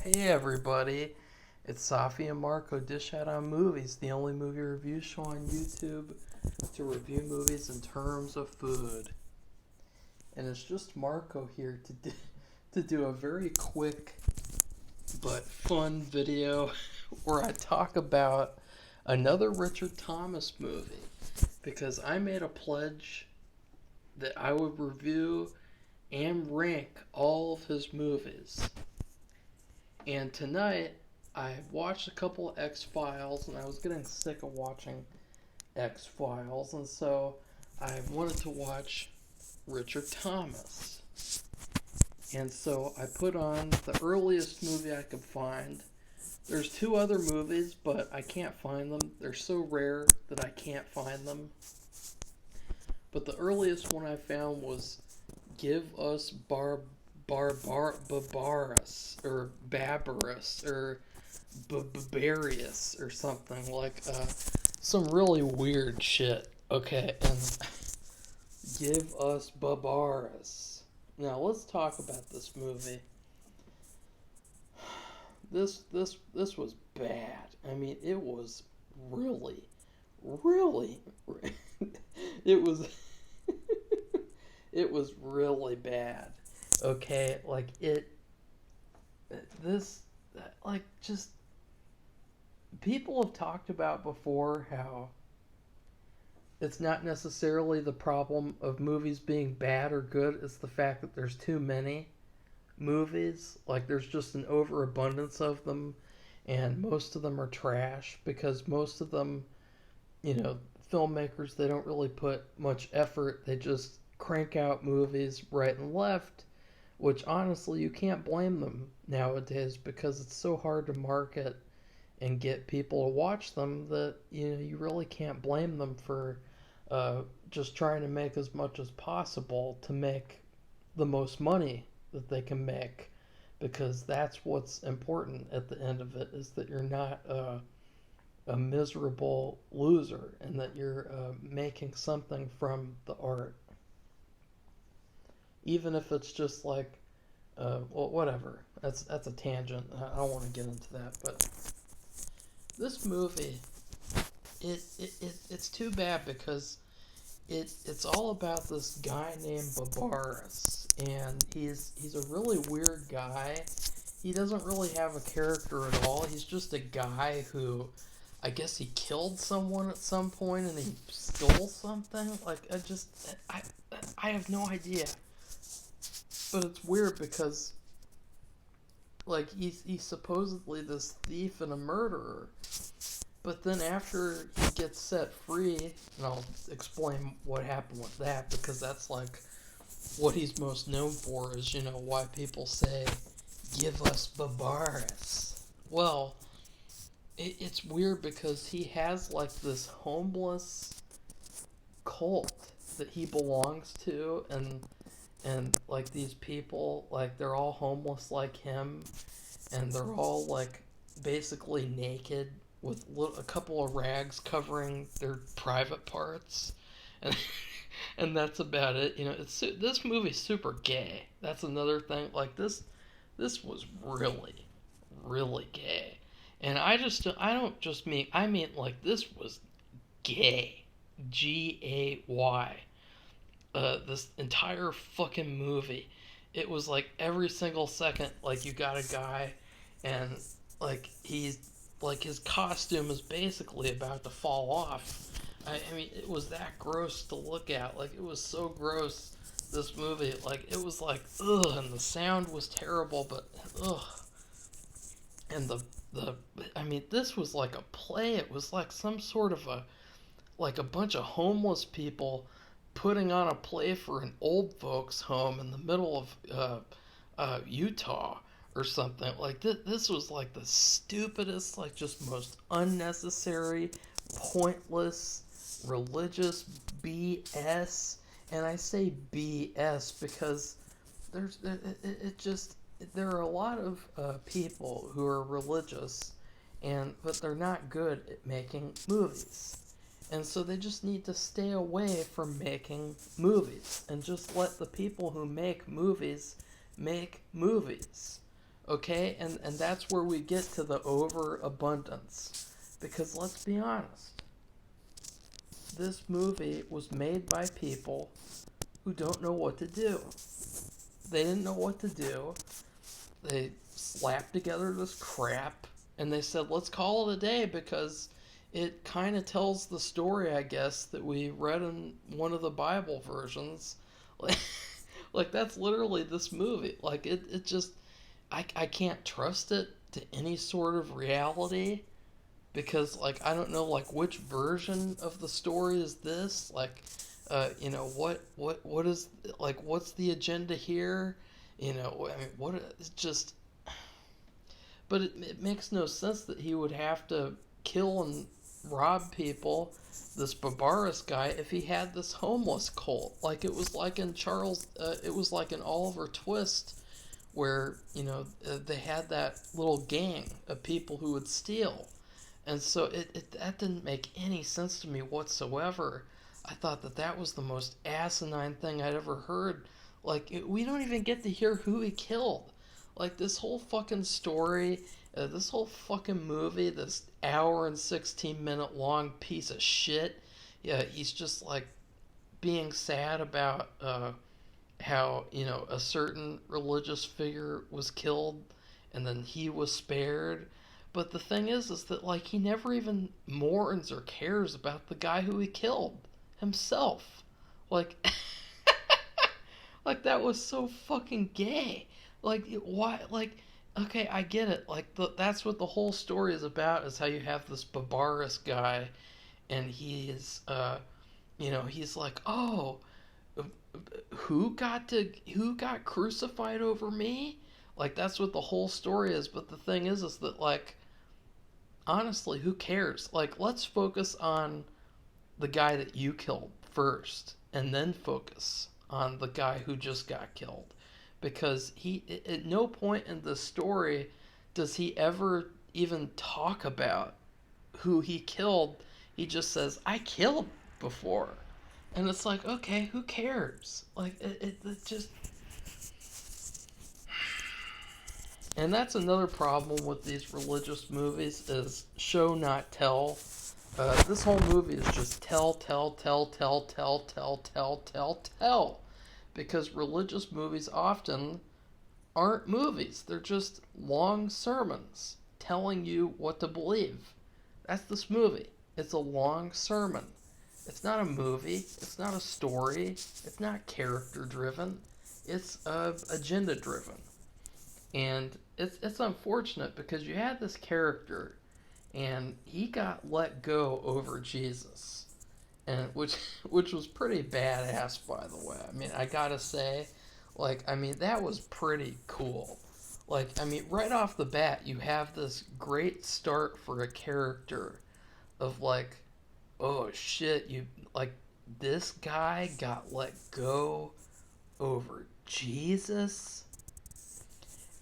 Hey everybody, it's Safi and Marco Dish Out on Movies, the only movie review show on YouTube to review movies in terms of food. And it's just Marco here to do a very quick but fun video where I talk about another Richard Thomas movie because I made a pledge that I would review and rank all of his movies. And tonight, I watched a couple of X-Files, and I was getting sick of watching X-Files, and so I wanted to watch Richard Thomas. And so I put on the earliest movie I could find. There's two other movies, but I can't find them. They're so rare that I can't find them. But the earliest one I found was Give Us Barabbas or Barabbas or Barbarius or something like some really weird shit. Okay, and Give Us Barabbas. Now let's talk about this movie. This was bad. I mean, it was really it was it was really bad. Okay, like just people have talked about before how it's not necessarily the problem of movies being bad or good, it's the fact that there's too many movies. Like, there's just an overabundance of them, and most of them are trash because most of them, filmmakers, they don't really put much effort. They just crank out movies right and left, which honestly you can't blame them nowadays because it's so hard to market and get people to watch them that you really can't blame them for just trying to make as much as possible to make the most money that they can make, because that's what's important at the end of it, is that you're not a miserable loser and that you're making something from the art. Even if it's just like, whatever. That's a tangent. I don't want to get into that. But this movie, it's too bad because it's all about this guy named Barabbas, and he's a really weird guy. He doesn't really have a character at all. He's just a guy who, I guess he killed someone at some point and he stole something. Like, I have no idea. But it's weird because, like, he's supposedly this thief and a murderer. But then after he gets set free, and I'll explain what happened with that, because that's, like, what he's most known for is, why people say, give us Barabbas. Well, it's weird because he has, like, this homeless cult that he belongs to, and like, these people, like, they're all homeless like him, and they're all, like, basically naked with a couple of rags covering their private parts, and and that's about it. This movie's super gay. That's another thing. Like, this was really gay, and I mean like, this was gay, GAY. This entire fucking movie, it was like every single second, like, you got a guy, and like, his costume is basically about to fall off. I mean, it was that gross to look at. Like, it was so gross, this movie. Like, it was like, ugh, and the sound was terrible, but ugh. And I mean, this was like a play. It was like some sort of a bunch of homeless people putting on a play for an old folks home in the middle of Utah or something. Like, this was like the stupidest, like, just most unnecessary, pointless, religious BS. And I say BS because there are a lot of people who are religious, but they're not good at making movies. And so they just need to stay away from making movies and just let the people who make movies. Okay, and that's where we get to the overabundance. Because let's be honest, this movie was made by people who don't know what to do. They didn't know what to do. They slapped together this crap and they said, let's call it a day because it kind of tells the story, I guess, that we read in one of the Bible versions. Like that's literally this movie. Like it just, I can't trust it to any sort of reality because like I don't know like which version of the story is this like what is like what's the agenda here, I mean what it's just, but it makes no sense that he would have to kill and rob people, this Barabbas guy, if he had this homeless cult. Like it was like in it was like in Oliver Twist where they had that little gang of people who would steal, and so that didn't make any sense to me whatsoever. I thought that was the most asinine thing I'd ever heard. Like we don't even get to hear who he killed. Like this whole fucking story, this whole fucking movie, this hour and 16-minute long piece of shit. Yeah, he's just like being sad about how a certain religious figure was killed and then he was spared, but the thing is that like he never even mourns or cares about the guy who he killed himself. Like like that was so fucking gay. Like why, like okay, I get it, like that's what the whole story is about, is how you have this Barabbas guy and he is he's like, oh, who got crucified over me? Like that's what the whole story is. But the thing is that like honestly, who cares? Like let's focus on the guy that you killed first, and then focus on the guy who just got killed, because he at no point in the story does he ever even talk about who he killed. He just says, I killed before. And it's like, okay, who cares? Like, it just. And that's another problem with these religious movies is show, not tell. This whole movie is just tell. Because religious movies often aren't movies. They're just long sermons telling you what to believe. That's this movie. It's a long sermon. It's not a movie. It's not a story. It's not character driven. It's agenda driven. And it's unfortunate because you had this character and he got let go over Jesus. And which was pretty badass, by the way. I mean, I gotta say, like, I mean, that was pretty cool. Like, I mean, right off the bat, you have this great start for a character of like, oh shit, you like this guy got let go over Jesus.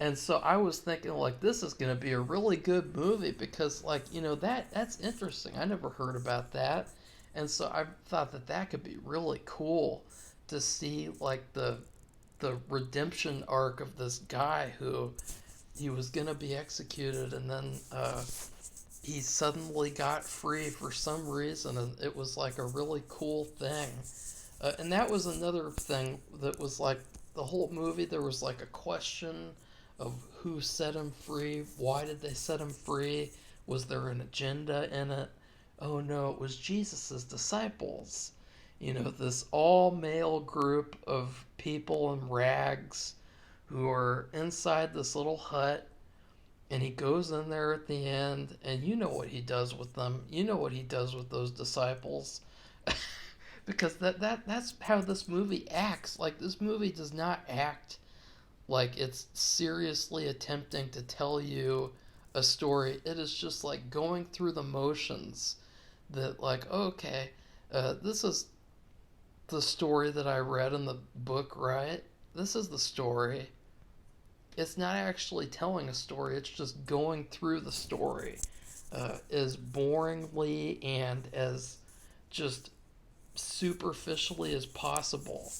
And so I was thinking like this is going to be a really good movie because like, that's interesting. I never heard about that. And so I thought that could be really cool to see like the redemption arc of this guy who he was going to be executed and then he suddenly got free for some reason, and it was like a really cool thing. And that was another thing that was like the whole movie. There was like a question of who set him free. Why did they set him free? Was there an agenda in it? Oh no, it was Jesus's disciples. This all-male group of people in rags who are inside this little hut. And he goes in there at the end, and you know what he does with them. You know what he does with those disciples. Because that's how this movie acts. Like, this movie does not act like it's seriously attempting to tell you a story. It is just like going through the motions that like, okay, this is the story that I read in the book, right? This is the story. It's not actually telling a story, it's just going through the story as boringly and as just superficially as possible.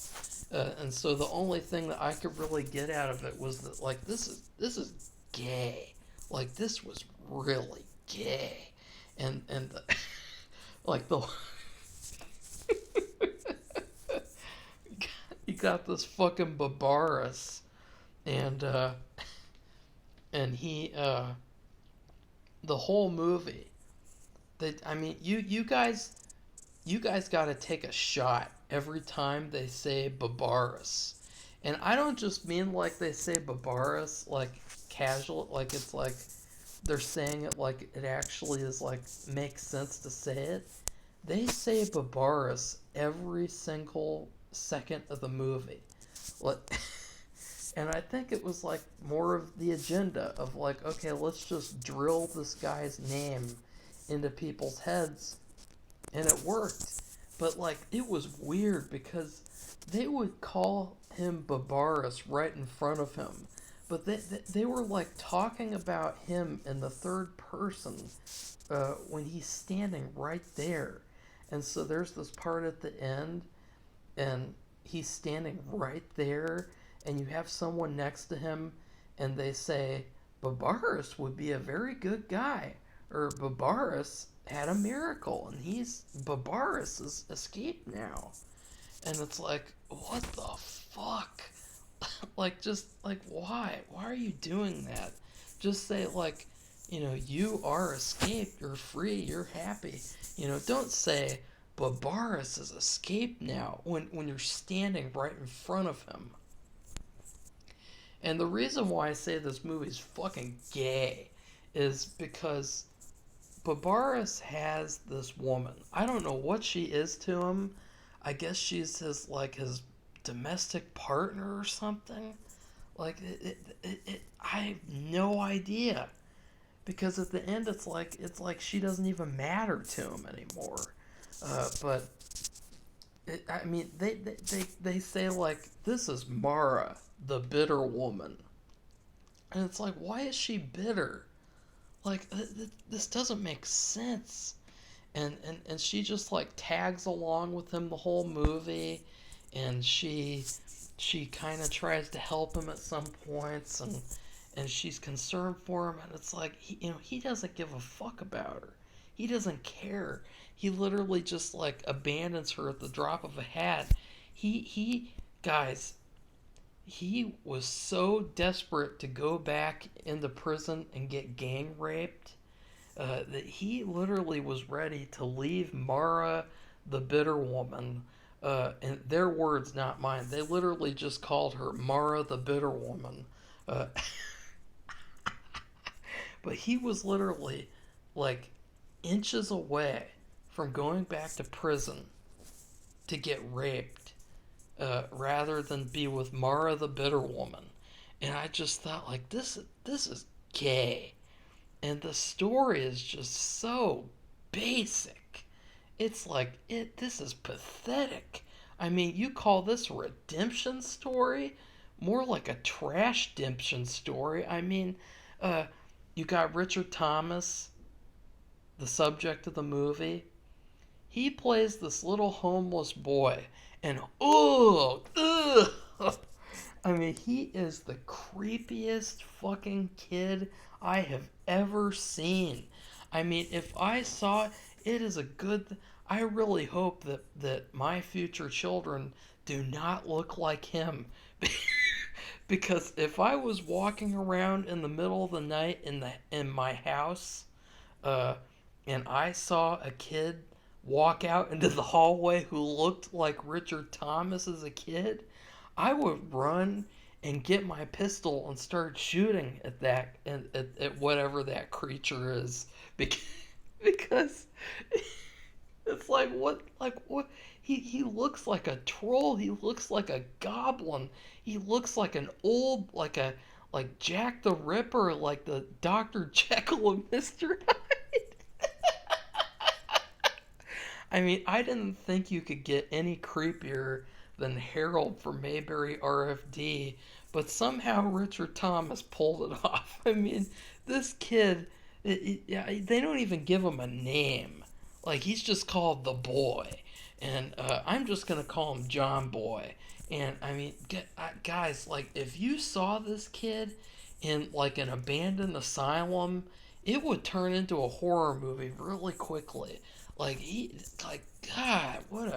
And so the only thing that I could really get out of it was that, like, this is gay. Like, this was really gay. And like the you got this fucking Barabbas, and he the whole movie. I mean, you guys got to take a shot every time they say Barabbas. And I don't just mean like they say Barabbas like casual, like it's like they're saying it like it actually is, like makes sense to say it. They say Barabbas every single second of the movie. And I think it was like more of the agenda of like, okay, let's just drill this guy's name into people's heads, and it worked. But like, it was weird because they would call him Barabbas right in front of him, but they were like talking about him in the third person when he's standing right there. And so there's this part at the end, and he's standing right there, and you have someone next to him, and they say, Barabbas would be a very good guy, or Barabbas had a miracle, and Barabbas has escaped now. And it's like, what the fuck? Like, just, like, why? Why are you doing that? Just say, like, you are escaped, you're free, you're happy. Don't say, Barabbas has escaped now, when you're standing right in front of him. And the reason why I say this movie's fucking gay is because Barabbas has this woman. I don't know what she is to him. I guess she's his domestic partner or something. Like, I have no idea. Because at the end, it's like she doesn't even matter to him anymore. But I mean, they say, like, this is Mara, the bitter woman. And it's like, why is she bitter? Like, this doesn't make sense. And she just, like, tags along with him the whole movie. And she kind of tries to help him at some points. And she's concerned for him. And it's like, he doesn't give a fuck about her. He doesn't care. He literally just, like, abandons her at the drop of a hat. Guys, he was so desperate to go back into prison and get gang raped that he literally was ready to leave Mara, the bitter woman, and their words, not mine. They literally just called her Mara, the bitter woman. But he was literally, like, inches away from going back to prison to get raped, rather than be with Mara, the bitter woman. And I just thought, like, this is gay. And the story is just so basic. It's like, this is pathetic. I mean, you call this a redemption story? More like a trash redemption story. I mean, you got Richard Thomas, the subject of the movie. He plays this little homeless boy, and I mean, he is the creepiest fucking kid I have ever seen. I mean, if I saw it is a good. I really hope that my future children do not look like him, because if I was walking around in the middle of the night in my house, and I saw a kid walk out into the hallway who looked like Richard Thomas as a kid, I would run and get my pistol and start shooting at that at whatever that creature is, because it's like what he looks like a troll, he looks like a goblin, he looks like an old like Jack the Ripper, like the Dr. Jekyll and Mr. Hyde. I mean, I didn't think you could get any creepier than Harold from Mayberry RFD, but somehow Richard Thomas pulled it off. I mean, this kid, they don't even give him a name. Like, he's just called the boy. and I'm just gonna call him John Boy. And I mean, guys, like if you saw this kid in like an abandoned asylum, it would turn into a horror movie really quickly. Like like God, what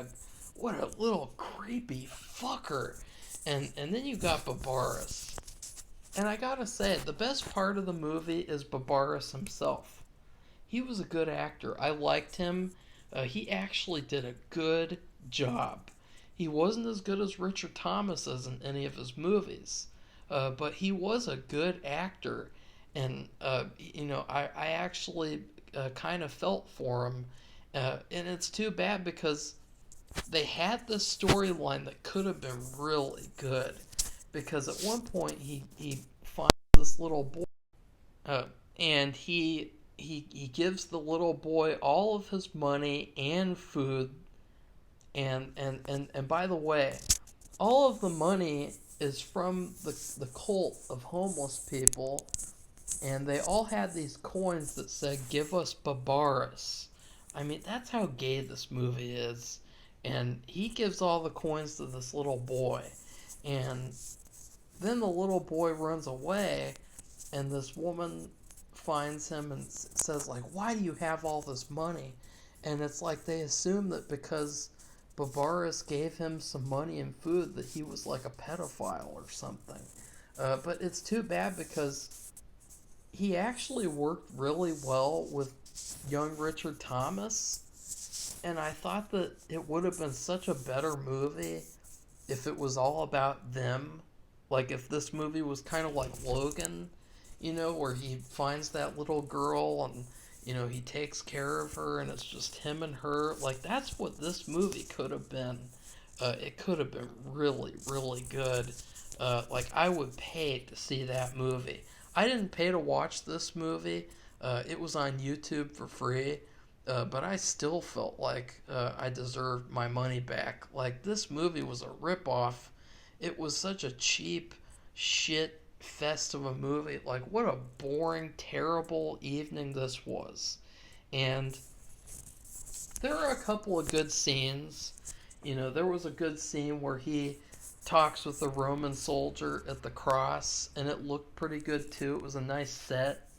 a little creepy fucker. And then you got Barbaras. And I gotta say, the best part of the movie is Barbaras himself. He was a good actor. I liked him. He actually did a good job. He wasn't as good as Richard Thomas as in any of his movies, but he was a good actor. And, I actually kind of felt for him. And it's too bad because they had this storyline that could have been really good. Because at one point he finds this little boy, uh, and he gives the little boy all of his money and food, and by the way, all of the money is from the cult of homeless people, and they all had these coins that said "Give us Barbaras." I mean, that's how gay this movie is. And he gives all the coins to this little boy, and then the little boy runs away, and this woman finds him and says, like, why do you have all this money? And it's like they assume that because Barbaras gave him some money and food that he was like a pedophile or something. But it's too bad because he actually worked really well with young Richard Thomas, and I thought that it would have been such a better movie if it was all about them. Like if this movie was kind of like Logan, where he finds that little girl and he takes care of her and it's just him and her. Like that's what this movie could have been. It could have been really, really good. Like I would pay to see that movie. I didn't pay to watch this movie. It was on YouTube for free. But I still felt like I deserved my money back. Like this movie was a ripoff. It was such a cheap shit fest of a movie. Like what a boring, terrible evening this was. And there are a couple of good scenes. There was a good scene where he talks with the Roman soldier at the cross, and it looked pretty good too. It was a nice set.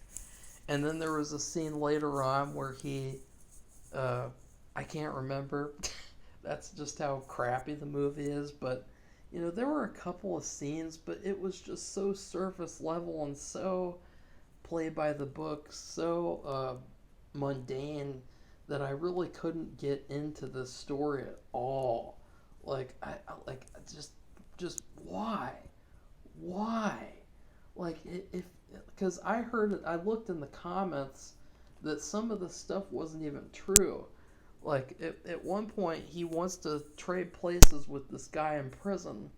And then there was a scene later on where I can't remember. That's just how crappy the movie is. But, there were a couple of scenes, but it was just so surface level and so play by the book, so mundane that I really couldn't get into this story at all. Like, I like just why? Why? Like, if because I heard it, I looked in the comments that some of the stuff wasn't even true. Like, at one point, he wants to trade places with this guy in prison.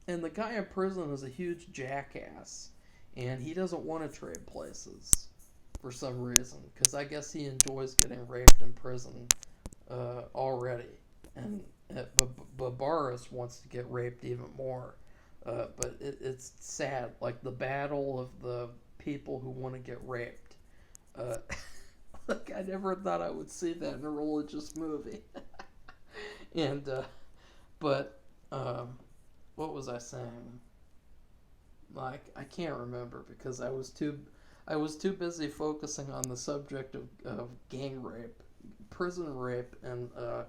And the guy in prison is a huge jackass. And he doesn't want to trade places for some reason. Because I guess he enjoys getting raped in prison already. And Barbaras wants to get raped even more. But it's sad. Like, the battle of the people who want to get raped. Like I never thought I would see that in a religious movie. And but what was I saying? Like I can't remember because I was too busy focusing on the subject of gang rape, prison rape, and a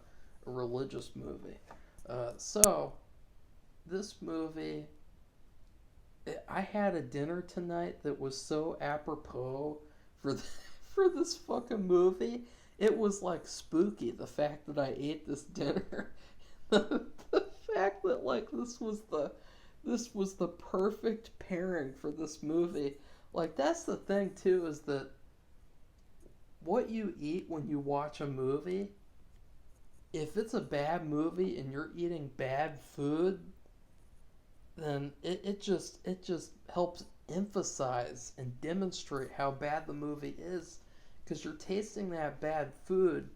religious movie. So this movie, I had a dinner tonight that was so apropos for for this fucking movie. It was like spooky, the fact that I ate this dinner. The fact that like this was the perfect pairing for this movie. Like that's the thing too, is that what you eat when you watch a movie, if it's a bad movie and you're eating bad food, then it just helps emphasize and demonstrate how bad the movie is, because you're tasting that bad food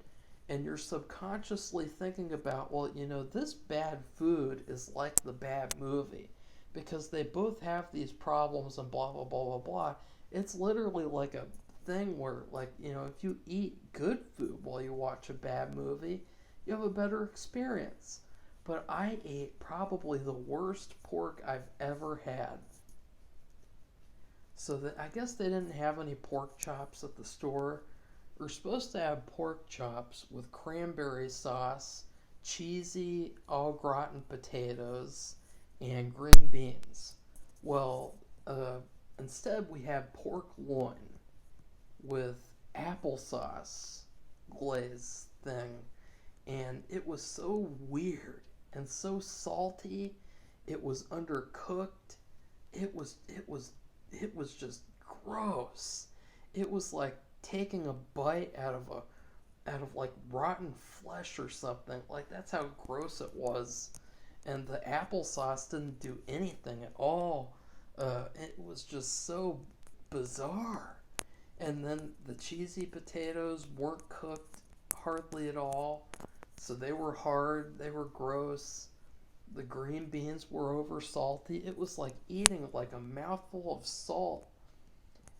and you're subconsciously thinking about, well, this bad food is like the bad movie because they both have these problems and blah blah blah blah blah. It's literally like a thing where, like, if you eat good food while you watch a bad movie, you have a better experience. But I ate probably the worst pork I've ever had. So that I guess they didn't have any pork chops at the store. We're supposed to have pork chops with cranberry sauce, cheesy au gratin potatoes, and green beans. Well, uh, instead we have pork loin with applesauce glaze thing, and it was so weird and so salty. It was undercooked. It was just gross. It was like taking a bite out of like rotten flesh or something. Like that's how gross it was. And the applesauce didn't do anything at all. It was just so bizarre. And then the cheesy potatoes weren't cooked hardly at all. So they were hard, they were gross. The green beans were over salty. It was like eating like a mouthful of salt.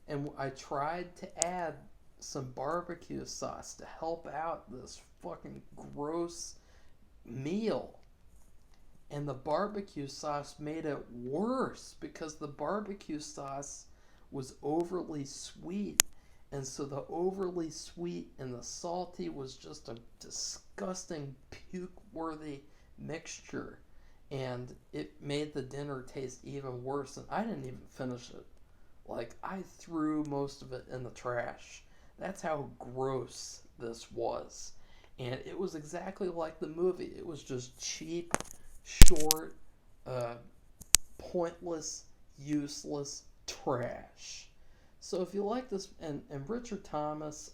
And I tried to add some barbecue sauce to help out this fucking gross meal. And the barbecue sauce made it worse because the barbecue sauce was overly sweet. And so the overly sweet and the salty was just a disgusting, puke worthy mixture. And it made the dinner taste even worse. And I didn't even finish it. Like, I threw most of it in the trash. That's how gross this was. And it was exactly like the movie. It was just cheap, short, uh, pointless, useless trash. So if you like this, and Richard Thomas,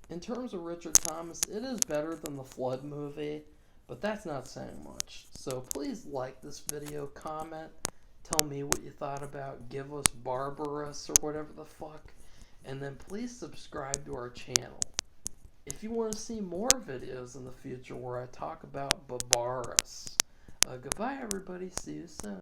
in terms of Richard Thomas, it is better than the Flood movie, but that's not saying much. So please like this video, comment, tell me what you thought about Give Us Barbarous or whatever the fuck, and then please subscribe to our channel. If you want to see more videos in the future where I talk about Barabbas. Goodbye everybody, see you soon.